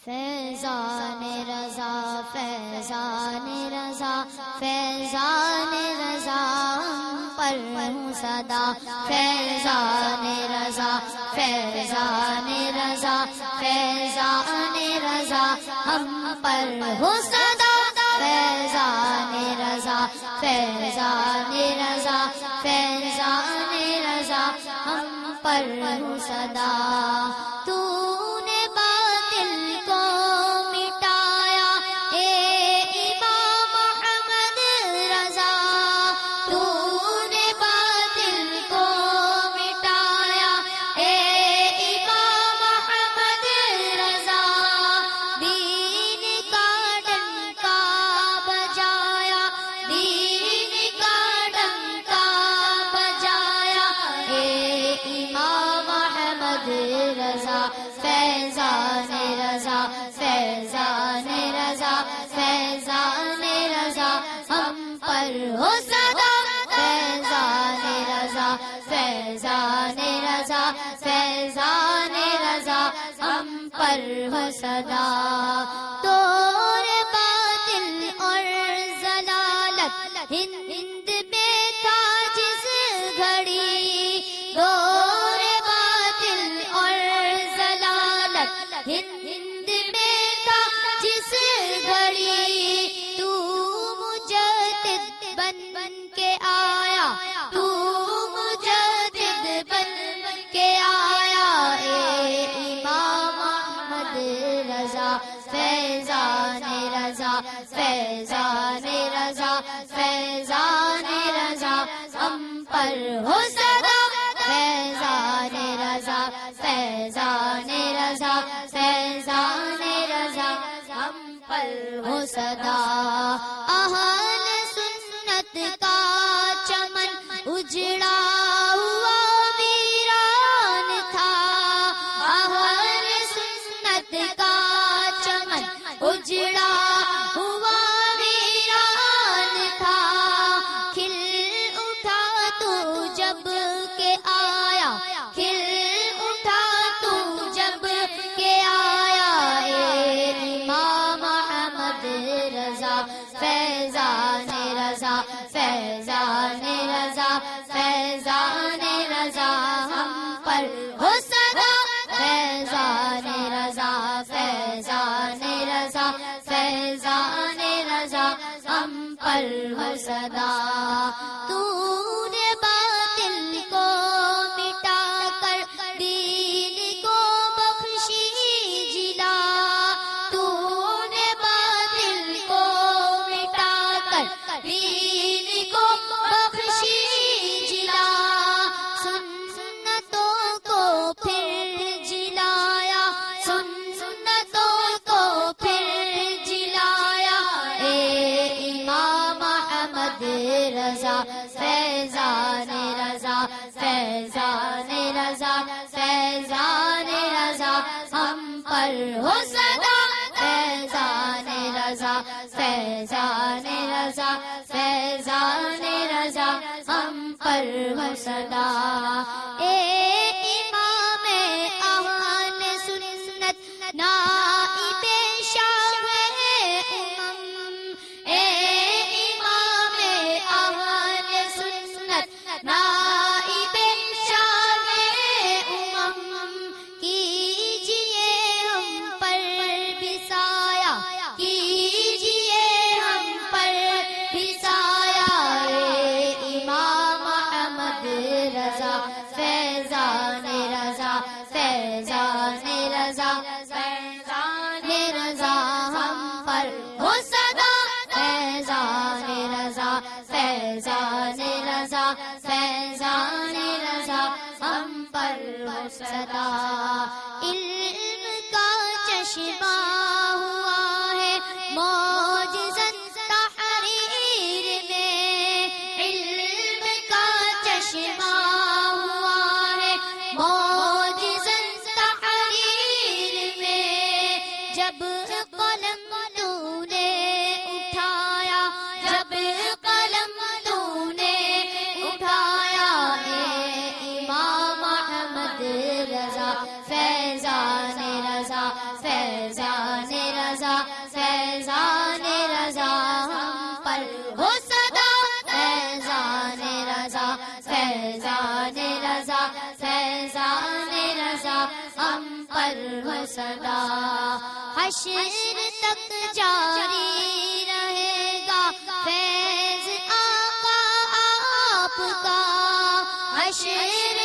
فیضان رضا فیضان رضا فیضان رضا ہم پر ہوں صدا فیضان رضا فیضان رضا فیضان رضا ہم پر ہوں صدا فیضان رضا فیضان رضا فیضان رضا ہم پر ہوں صدا تو فیضان رضا فیضان رضا فیضان رضا ہم پر ہو صدا فیضان رضا فیضان رضا فیضان رضا ہم پر ہو صدا دور باطل اور ضلالت ہند میں تھا جس گھڑی دور باطل اور ہند میں تھا جس گھڑی تو مجدد بن کے آیا تو مجدد بن کے آیا اے امام احمد رضا فیضان رضا فیضان رضا فیضان رضا ہم پر ہو صدا فیضان رضا فیضان رضا فیضان رضا ہم پر ہو صدا اہل سنت کا چمن اجڑا ہوا ویران تھا اہل سنت کا چمن اجڑا ہوا ویران تھا کھل اٹھا تو جب کہ آیا کھل اٹھا تو جب کہ آیا اے امام احمد رضا فیضان رضا فیضان رضا فیضان رضا ہم پر ہو صدا فیضان رضا فیضان رضا فیضان رضا ہم پر ہو صدا تو نے باطل کو مٹا کر دین کو بخشی جلا تو نے باطل کو مٹا کر دین کو بخشی جلا سنتوں کو پھر جلایا سنتوں کو پھر جلایا اے امام احمد رضا فیضان رضا فیضان رضا فیضان رضا ہم پر ہو صدا فیضان رضا فیضان رضا فیضان رضا ہم پر ہو صدا اے امام اہل سنت نائب شاہ امم اے امام اہل سنت نائب شاہ امم کیجئے ہم پر بھی سایہ کیجئے ہم پر بھی سایہ اے امام احمد رضا فیضان رضا فیضان رضا فیضان رضا ہم پر ہو صدا فیضان رضا فیضان رضا فیضان رضا ہم پر ہو صدا علم کا چشمہ ہوا ہے معجزت تحریر میں علم کا چشمہ ہوا ہے معجزت تحریر میں جب قلم تو نے اٹھایا جب قلم تو نے اٹھایا اے امام احمد رضا فیضان رضا فیضان پر ہو صدا، حشر تک جاری رہے گا فیض آقا آپ کا، حشر